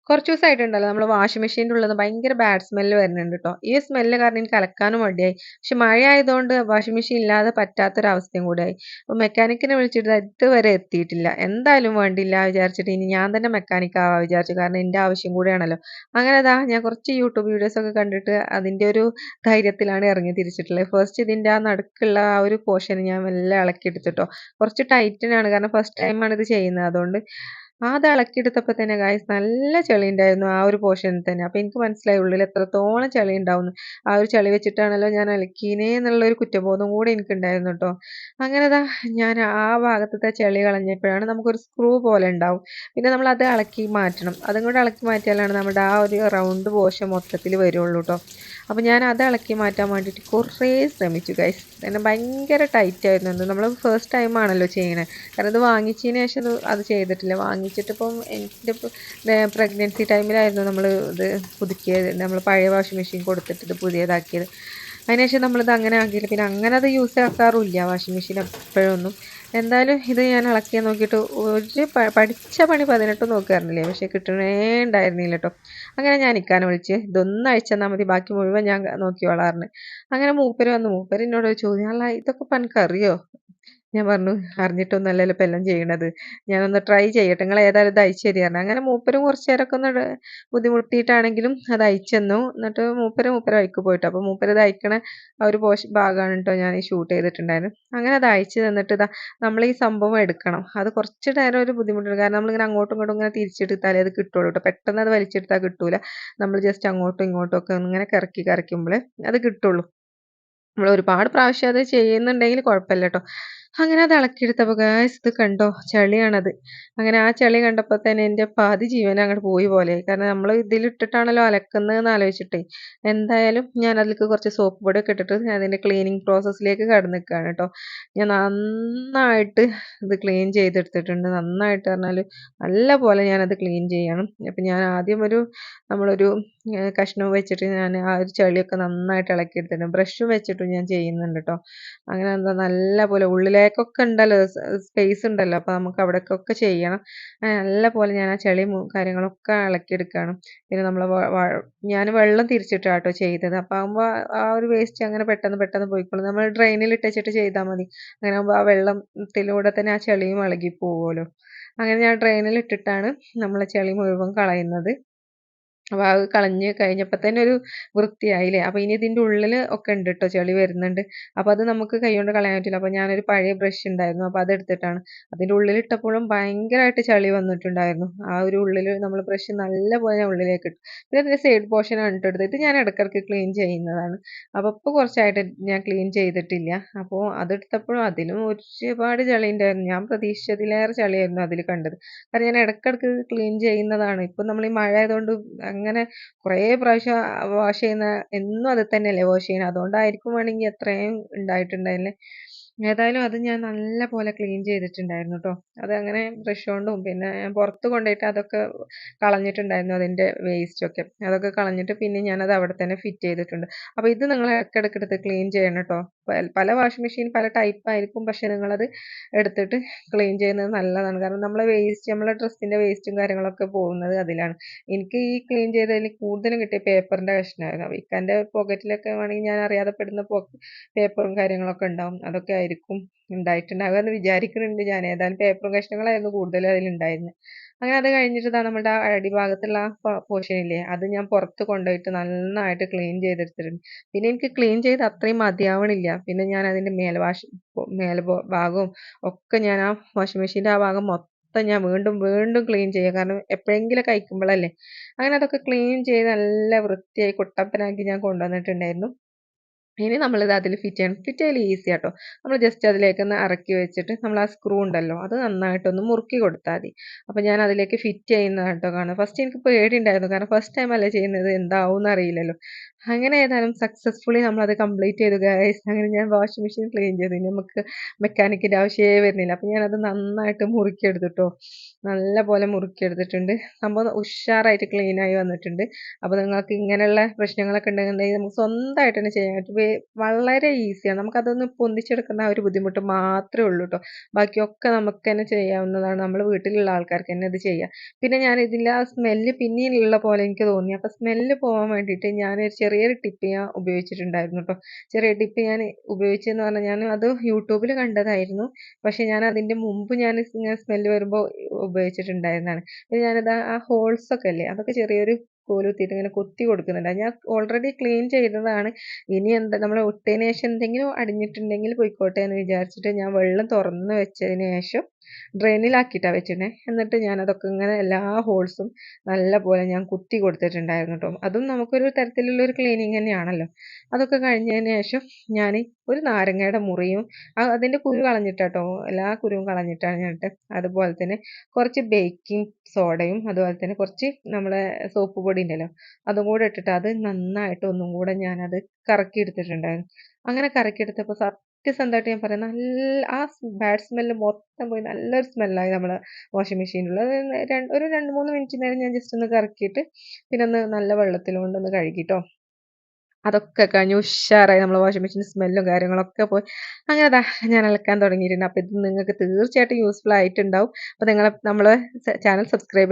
കുറച്ച് ദിവസമായിട്ടുണ്ടല്ലോ നമ്മൾ വാഷിംഗ് മെഷീൻ്റെ ഉള്ളിൽ നിന്ന് ഭയങ്കര ബാഡ് സ്മെല്ല് വരുന്നുണ്ട് കേട്ടോ. ഈ സ്മെല്ല് കാരണം എനിക്ക് അലക്കാനും മടിയായി. പക്ഷെ മഴ ആയതുകൊണ്ട് വാഷിംഗ് മെഷീൻ ഇല്ലാതെ പറ്റാത്തൊരവസ്ഥയും കൂടിയായി. അപ്പോൾ മെക്കാനിക്കിനെ വിളിച്ചിട്ട് ഇതുവരെ എത്തിയിട്ടില്ല. എന്തായാലും വേണ്ടില്ല വിചാരിച്ചിട്ട് ഇനി ഞാൻ തന്നെ മെക്കാനിക് ആവാൻ വിചാരിച്ചു. കാരണം എൻ്റെ ആവശ്യം കൂടിയാണല്ലോ. അങ്ങനെ ഞാൻ കുറച്ച് യൂട്യൂബ് വീഡിയോസ് ഒക്കെ കണ്ടിട്ട് അതിൻ്റെ ഒരു ധൈര്യത്തിലാണ് ഇറങ്ങി തിരിച്ചിട്ടുള്ളത്. ഫസ്റ്റ് ഇതിൻ്റെ ആ നടുക്കുള്ള ആ ഒരു പോർഷൻ ഞാൻ മെല്ലെ ഇളക്കിയെടുത്തിട്ടോ. കുറച്ച് ടൈറ്റനാണ് കാരണം ഫസ്റ്റ് ടൈമാണ് ഇത് ചെയ്യുന്നത്. അതുകൊണ്ട് അത് ഇളക്കിയെടുത്തപ്പോൾ തന്നെ ഗായ്സ് നല്ല ചെളി ഉണ്ടായിരുന്നു ആ ഒരു പോർഷനിൽ തന്നെ. അപ്പോൾ എനിക്ക് മനസ്സിലായി ഉള്ളിൽ എത്രത്തോളം ചെളി ഉണ്ടാവുമെന്ന്. ആ ഒരു ചെളി വെച്ചിട്ടാണല്ലോ ഞാൻ അലക്കീനേ എന്നുള്ളൊരു കുറ്റബോധം കൂടി എനിക്കുണ്ടായിരുന്നു കേട്ടോ. അങ്ങനെ ഞാൻ ആ ഭാഗത്തത്തെ ചെളി കളഞ്ഞപ്പോഴാണ് നമുക്കൊരു സ്ക്രൂ പോലെ ഉണ്ടാവും. പിന്നെ നമ്മളത് ഇളക്കി മാറ്റണം. അതും കൂടെ ഇളക്കി മാറ്റിയാലാണ് നമ്മുടെ ആ ഒരു റൗണ്ട് പോർഷൻ മൊത്തത്തിൽ വരുള്ളൂ കേട്ടോ. അപ്പോൾ ഞാൻ അത് ഇളക്കി മാറ്റാൻ വേണ്ടിയിട്ട് കുറേ ശ്രമിച്ചു ഗൈസ്. എന്നെ ഭയങ്കര ടൈറ്റായിരുന്നു. നമ്മൾ ഫസ്റ്റ് ടൈമാണല്ലോ ചെയ്യണത്. കാരണം ഇത് വാങ്ങിച്ചതിന് ശേഷം അത് ചെയ്തിട്ടില്ല. വാങ്ങിച്ചിട്ടിപ്പം എൻ്റെ പ്രഗ്നൻസി ടൈമിലായിരുന്നു നമ്മൾ ഇത് പുതുക്കിയത്. നമ്മൾ പഴയ വാഷിംഗ് മെഷീൻ കൊടുത്തിട്ട് ഇത് പുതിയതാക്കിയത്. അതിനുശേഷം നമ്മളിത് അങ്ങനെ ആക്കിയില്ല. പിന്നെ അങ്ങനെ അത് യൂസ് ആക്കാറുമില്ല വാഷിംഗ് മെഷീൻ എപ്പോഴൊന്നും. എന്തായാലും ഇത് ഞാൻ ഇളക്കി നോക്കിയിട്ട് ഒരു പഠിച്ച പണി 18 നോക്കാറുന്നില്ലേ, പക്ഷെ കിട്ടണേ ഉണ്ടായിരുന്നില്ല കേട്ടോ. അങ്ങനെ ഞാൻ ഇക്കാനെ വിളിച്ച് ഇതൊന്ന് അയച്ചു തന്നാൽ മതി, ബാക്കി മുഴുവൻ ഞാൻ നോക്കിയോളാറിന്. അങ്ങനെ മൂപ്പര് വന്നു. മൂപ്പര് എന്നോട് ചോദിച്ചു, അല്ല ഇതൊക്കെ ഇപ്പം എനിക്കറിയോ? ഞാൻ പറഞ്ഞു, അറിഞ്ഞിട്ടൊന്നുമല്ലല്ലോ ഇപ്പം എല്ലാം ചെയ്യണത്. ഞാനൊന്ന് ട്രൈ ചെയ്യട്ടെ. നിങ്ങൾ ഏതായാലും ഇത് അയച്ചു തരിക പറഞ്ഞു. അങ്ങനെ മൂപ്പരും കുറച്ച് നേരമൊക്കെ ഒന്ന് ബുദ്ധിമുട്ടിയിട്ടാണെങ്കിലും അത് അയച്ചു തന്നു. എന്നിട്ട് മൂപ്പര് വഴിക്ക് പോയിട്ട്. അപ്പോൾ മൂപ്പര് ഇത് അയക്കണ ആ ഒരു ഭാഗമാണ് കേട്ടോ ഞാൻ ഈ ഷൂട്ട് ചെയ്തിട്ടുണ്ടായിരുന്നു. അങ്ങനെ അത് അയച്ചു തന്നിട്ട് നമ്മൾ ഈ സംഭവം എടുക്കണം. അത് കുറച്ച് നേരം ഒരു ബുദ്ധിമുട്ടുണ്ട്. കാരണം നമ്മളിങ്ങനെ അങ്ങോട്ടും ഇങ്ങോട്ടും ഇങ്ങനെ തിരിച്ചെടുത്താലേ അത് കിട്ടുള്ളൂ കേട്ടോ. പെട്ടെന്ന് അത് വലിച്ചെടുത്താൽ കിട്ടൂല. നമ്മൾ ജസ്റ്റ് അങ്ങോട്ടും ഇങ്ങോട്ടും ഒക്കെ ഇങ്ങനെ കറക്കുമ്പോഴേ അത് കിട്ടുള്ളൂ. നമ്മൾ ഒരുപാട് പ്രാവശ്യം അത് ചെയ്യുന്നുണ്ടെങ്കിൽ കുഴപ്പമില്ല കേട്ടോ. അങ്ങനെ അത് ഇളക്കിയെടുത്തപ്പോൾ ഗായ്സ് ഇത് കണ്ടോ, ചളിയാണത്. അങ്ങനെ ആ ചളി കണ്ടപ്പോൾ തന്നെ എൻ്റെ പാതി ജീവൻ അങ്ങോട്ട് പോയി പോലെ. കാരണം നമ്മൾ ഇതിലിട്ടിട്ടാണല്ലോ അലക്കുന്നതെന്ന് ആലോചിച്ചിട്ടേ. എന്തായാലും ഞാൻ അതിലേക്ക് കുറച്ച് സോപ്പ് പൊടിയൊക്കെ ഇട്ടിട്ട് അതിൻ്റെ ക്ലീനിങ് പ്രോസസ്സിലേക്ക് കടന്ന് നിൽക്കുകയാണ് കേട്ടോ. ഞാൻ നന്നായിട്ട് ഇത് ക്ലീൻ ചെയ്തെടുത്തിട്ടുണ്ട്. നന്നായിട്ട് പറഞ്ഞാൽ നല്ല പോലെ ഞാനത് ക്ലീൻ ചെയ്യണം. അപ്പം ഞാൻ ആദ്യം നമ്മളൊരു കഷ്ണം വെച്ചിട്ട് ഞാൻ ആ ഒരു ചെളിയൊക്കെ നന്നായിട്ട് ഇളക്കിയെടുത്തിട്ടുണ്ട്. ബ്രഷും വെച്ചിട്ടും ഞാൻ ചെയ്യുന്നുണ്ട് കേട്ടോ. അങ്ങനെ നല്ല പോലെ ഉള്ളിലേക്കൊക്കെ ഉണ്ടല്ലോ സ്പേസ് ഉണ്ടല്ലോ, അപ്പോൾ നമുക്ക് അവിടേക്കൊക്കെ ചെയ്യണം. നല്ല പോലെ ഞാൻ ആ ചെളിയും കാര്യങ്ങളൊക്കെ ഇളക്കിയെടുക്കുകയാണ്. പിന്നെ നമ്മൾ ഞാൻ വെള്ളം തിരിച്ചിട്ടാണ് കേട്ടോ ചെയ്തത്. അപ്പോൾ ആകുമ്പോൾ ആ ഒരു വേസ്റ്റ് അങ്ങനെ പെട്ടെന്ന് പെട്ടെന്ന് പോയിക്കോളും. നമ്മൾ ഡ്രെയിനിൽ ഇട്ടിട്ട് ചെയ്താൽ മതി. അങ്ങനെ ആകുമ്പോൾ ആ വെള്ളത്തിലൂടെ തന്നെ ആ ചെളിയും ഇളകി പോകുമല്ലോ. അങ്ങനെ ഞാൻ ഡ്രെയിനിൽ ഇട്ടിട്ടാണ് നമ്മൾ ചെളി മുഴുവൻ കളയുന്നത്. അപ്പോൾ അത് കളഞ്ഞ് കഴിഞ്ഞപ്പോൾ തന്നെ ഒരു വൃത്തിയായില്ലേ. അപ്പോൾ ഇനി ഇതിൻ്റെ ഉള്ളിൽ ഒക്കെ ഉണ്ട് കേട്ടോ, ചെളി വരുന്നുണ്ട്. അപ്പോൾ അത് നമുക്ക് കൈകൊണ്ട് കളയാൻ പറ്റില്ല. അപ്പോൾ ഞാനൊരു പഴയ ബ്രഷ് ഉണ്ടായിരുന്നു, അപ്പോൾ അതെടുത്തിട്ടാണ് അതിൻ്റെ ഉള്ളിലിട്ടപ്പോഴും ഭയങ്കരമായിട്ട് ചളി വന്നിട്ടുണ്ടായിരുന്നു. ആ ഒരു ഉള്ളിൽ നമ്മൾ ബ്രഷ് നല്ലപോലെ ഞാൻ ഉള്ളിലേക്ക് ഇട്ടു. പിന്നെ അതിൻ്റെ സൈഡ് പോർഷനാണ് ഇട്ടെടുത്തത്. ഇത് ഞാൻ ഇടയ്ക്കിടയ്ക്ക് ക്ലീൻ ചെയ്യുന്നതാണ്. അപ്പോൾ ഇപ്പോൾ കുറച്ചായിട്ട് ഞാൻ ക്ലീൻ ചെയ്തിട്ടില്ല. അപ്പോൾ അതെടുത്തപ്പോഴും അതിലും ഒരുപാട് ചളി ഉണ്ടായിരുന്നു. ഞാൻ പ്രതീക്ഷിച്ചതിലേറെ ചളിയായിരുന്നു അതിൽ കണ്ടത്. കാരണം ഞാൻ ഇടയ്ക്കിടയ്ക്ക് ക്ലീൻ ചെയ്യുന്നതാണ്. ഇപ്പം നമ്മൾ ഈ മഴ ആയതുകൊണ്ട് അങ്ങനെ കുറേ പ്രാവശ്യം വാഷ് ചെയ്യുന്ന എന്നും അത് തന്നെയല്ലേ വാഷ് ചെയ്യുന്നത്. അതുകൊണ്ടായിരിക്കും വേണമെങ്കിൽ അത്രയും ഉണ്ടായിട്ടുണ്ടായില്ലേ. ഏതായാലും അത് ഞാൻ നല്ല പോലെ ക്ലീൻ ചെയ്തിട്ടുണ്ടായിരുന്നു കേട്ടോ. അതങ്ങനെ ബ്രഷ് കൊണ്ടും പിന്നെ ഞാൻ പുറത്ത് കൊണ്ടുപോയിട്ട് അതൊക്കെ കളഞ്ഞിട്ടുണ്ടായിരുന്നു, അതിൻ്റെ വേസ്റ്റൊക്കെ. അതൊക്കെ കളഞ്ഞിട്ട് പിന്നെ ഞാനത് അവിടെ തന്നെ ഫിറ്റ് ചെയ്തിട്ടുണ്ട്. അപ്പോൾ ഇത് നിങ്ങൾ ഇടയ്ക്കിടയ്ക്ക് ക്ലീൻ ചെയ്യണം കേട്ടോ. പല വാഷിംഗ് മെഷീൻ പല ടൈപ്പ് ആയിരിക്കും, പക്ഷേ നിങ്ങളത് എടുത്തിട്ട് ക്ലീൻ ചെയ്യുന്നത് നല്ലതാണ്. കാരണം നമ്മളെ വേസ്റ്റ്, നമ്മളെ ഡ്രസ്സിൻ്റെ വേസ്റ്റും കാര്യങ്ങളൊക്കെ പോകുന്നത് അതിലാണ്. എനിക്ക് ഈ ക്ലീൻ ചെയ്തതിൽ കൂടുതലും കിട്ടിയ പേപ്പറിൻ്റെ കഷ്ണമായിരുന്നു. അപ്പോൾ ഇക്കാൻ്റെ പോക്കറ്റിലൊക്കെ വേണമെങ്കിൽ ഞാൻ അറിയാതെ പെടുന്ന പേപ്പറും കാര്യങ്ങളൊക്കെ ഉണ്ടാവും. അതൊക്കെ ആയിരിക്കും ഉണ്ടായിട്ടുണ്ടാവുക എന്ന് വിചാരിക്കുന്നുണ്ട് ഞാൻ. ഏതായാലും പേപ്പറും കഷ്ണങ്ങളായിരുന്നു കൂടുതലും അതിലുണ്ടായിരുന്നത്. അങ്ങനെ അത് കഴിഞ്ഞിട്ട് നമ്മുടെ ആ അടിഭാഗത്തുള്ള ആ പോർഷൻ ഇല്ലേ, അത് ഞാൻ പുറത്ത് കൊണ്ടുപോയിട്ട് നന്നായിട്ട് ക്ലീൻ ചെയ്തെടുത്തിട്ടുണ്ട്. പിന്നെ എനിക്ക് ക്ലീൻ ചെയ്ത് അത്രയും മതിയാവണില്ല. പിന്നെ ഞാൻ അതിൻ്റെ ഭാഗവും ഒക്കെ ഞാൻ ആ വാഷിംഗ് മെഷീൻ്റെ ആ ഭാഗം മൊത്തം ഞാൻ വീണ്ടും വീണ്ടും ക്ലീൻ ചെയ്യുക. കാരണം എപ്പോഴെങ്കിലും കഴിക്കുമ്പോഴല്ലേ. അങ്ങനെ അതൊക്കെ ക്ലീൻ ചെയ്ത് നല്ല വൃത്തിയായി കുട്ടപ്പനാക്കി ഞാൻ കൊണ്ടുവന്നിട്ടുണ്ടായിരുന്നു. ഇനി നമ്മളിത് അതിൽ ഫിറ്റ് ചെയ്യണം. ഫിറ്റ് ചെയ്യൽ ഈസി ആട്ടോ. നമ്മൾ ജസ്റ്റ് അതിലേക്കൊന്ന് ഇറക്കി വെച്ചിട്ട് നമ്മൾ ആ സ്ക്രൂ ഉണ്ടല്ലോ അത് നന്നായിട്ടൊന്ന് മുറുക്കി കൊടുത്താൽ മതി. അപ്പോൾ ഞാൻ അതിലേക്ക് ഫിറ്റ് ചെയ്യുന്നതാണ് കേട്ടോ കാണുക. ഫസ്റ്റ് എനിക്ക് പേടി ഉണ്ടായിരുന്നു. കാരണം ഫസ്റ്റ് ടൈം അല്ലേ ചെയ്യുന്നത്, എന്താവും എന്നറിയില്ലല്ലോ. അങ്ങനെ ഏതായാലും സക്സസ്ഫുള്ളി നമ്മളത് കംപ്ലീറ്റ് ചെയ്തു ഗൈസ്. അങ്ങനെ ഞാൻ വാഷിംഗ് മെഷീൻ ക്ലീൻ ചെയ്തു. ഇനി നമുക്ക് മെക്കാനിക്കിന്റെ ആവശ്യമേ വരുന്നില്ല. അപ്പൊ ഞാനത് നന്നായിട്ട് മുറുക്കിയെടുത്തുട്ടോ. നല്ലപോലെ മുറുക്കിയെടുത്തിട്ടുണ്ട്. സംഭവം ഉഷാറായിട്ട് ക്ലീനായി വന്നിട്ടുണ്ട്. അപ്പൊ നിങ്ങൾക്ക് ഇങ്ങനെയുള്ള പ്രശ്നങ്ങളൊക്കെ ഉണ്ടെന്നുണ്ടെങ്കിൽ നമുക്ക് സ്വന്തമായിട്ട് തന്നെ ചെയ്യാൻ പറ്റും. വളരെ ഈസിയാണ്. നമുക്കതൊന്ന് പൊന്തിച്ചെടുക്കുന്ന ആ ഒരു ബുദ്ധിമുട്ട് മാത്രമേ ഉള്ളൂ ട്ടോ. ബാക്കിയൊക്കെ നമുക്ക് തന്നെ ചെയ്യാവുന്നതാണ്. നമ്മൾ വീട്ടിലുള്ള ആൾക്കാർക്ക് തന്നെ ഇത് ചെയ്യാം. പിന്നെ ഞാൻ ഇതിന്റെ ആ സ്മെല്ല് പിന്നെയുള്ള പോലെ എനിക്ക് തോന്നി. അപ്പൊ സ്മെല്ല് പോവാൻ വേണ്ടിയിട്ട് ഞാനൊരു ചെറിയൊരു ടിപ്പ് ഞാൻ ഉപയോഗിച്ചിട്ടുണ്ടായിരുന്നു ട്ടോ. ചെറിയ ടിപ്പ് ഞാൻ ഉപയോഗിച്ചെന്ന് പറഞ്ഞാൽ ഞാൻ അത് യൂട്യൂബിൽ കണ്ടതായിരുന്നു. പക്ഷെ ഞാൻ അതിന്റെ മുമ്പ് ഞാൻ ഇങ്ങനെ സ്മെല്ല് വരുമ്പോൾ ഉപയോഗിച്ചിട്ടുണ്ടായിരുന്നതാണ്. പിന്നെ ഞാനത് ആ ഹോൾസ് ഒക്കെ ഇല്ലേ അതൊക്കെ ചെറിയൊരു കോല് കുത്തിയിട്ട് ഇങ്ങനെ കുത്തി കൊടുക്കുന്നുണ്ട്. ഞാൻ ഓൾറെഡി ക്ലീൻ ചെയ്തതാണ്. ഇനി എന്താ നമ്മൾ ഇട്ടതിന് ശേഷം എന്തെങ്കിലും അടിഞ്ഞിട്ടുണ്ടെങ്കിൽ പോയിക്കോട്ടെ എന്ന് വിചാരിച്ചിട്ട് ഞാൻ വെള്ളം തുറന്ന് വെച്ചതിന് ശേഷം ഡ്രെയിനിലാക്കിയിട്ടാണ് വെച്ചിരുന്നത്. എന്നിട്ട് ഞാൻ അതൊക്കെ ഇങ്ങനെ എല്ലാ ഹോൾസും നല്ലപോലെ ഞാൻ കുത്തി കൊടുത്തിട്ടുണ്ടായിരുന്നു ട്ടോ. അതും നമുക്കൊരു തരത്തിലുള്ള ഒരു ക്ലീനിങ് തന്നെയാണല്ലോ. അതൊക്കെ കഴിഞ്ഞതിന് ശേഷം ഞാൻ ഒരു നാരങ്ങയുടെ മുറിയും അതിന്റെ കുരു കളഞ്ഞിട്ടാട്ടോ, എല്ലാ കുരുവും കളഞ്ഞിട്ടാണ് ഞാൻ ഇട്ടത്. അതുപോലെ തന്നെ കുറച്ച് ബേക്കിംഗ് സോഡയും അതുപോലെ തന്നെ കുറച്ച് നമ്മളെ സോപ്പ് പൊടി ഉണ്ടല്ലോ അതും കൂടെ ഇട്ടിട്ട് അത് നന്നായിട്ട് ഒന്നും കൂടെ ഞാനത് കറക്കി എടുത്തിട്ടുണ്ടായിരുന്നു. അങ്ങനെ കറക്കി എടുത്തപ്പോൾ സത്യസന്ധമായിട്ട് ഞാൻ പറയാം, നല്ല ആ ബാഡ് സ്മെല്ല് മൊത്തം പോയി നല്ലൊരു സ്മെല്ലായി നമ്മളെ വാഷിംഗ് മെഷീനിൽ. അത് ഒരു 2-3 മിനിറ്റ് നേരം ഞാൻ ജസ്റ്റ് ഒന്ന് കറക്കിയിട്ട് പിന്നെ ഒന്ന് നല്ല വെള്ളത്തിൽ കൊണ്ടൊന്ന് കഴുകിട്ടോ. അതൊക്കെ കഴിഞ്ഞ് ഉഷാറായി നമ്മളെ വാഷിംഗ് മെഷീൻ സ്മെല്ലും കാര്യങ്ങളൊക്കെ പോയി. അങ്ങനെ ദാ ഞാൻ അലക്കാൻ തുടങ്ങിയിട്ടുണ്ട്. അപ്പോൾ ഇത് നിങ്ങൾക്ക് തീർച്ചയായിട്ടും യൂസ്ഫുൾ ആയിട്ടുണ്ടാവും. അപ്പോൾ നമ്മളെ ചാനൽ സബ്സ്ക്രൈബ്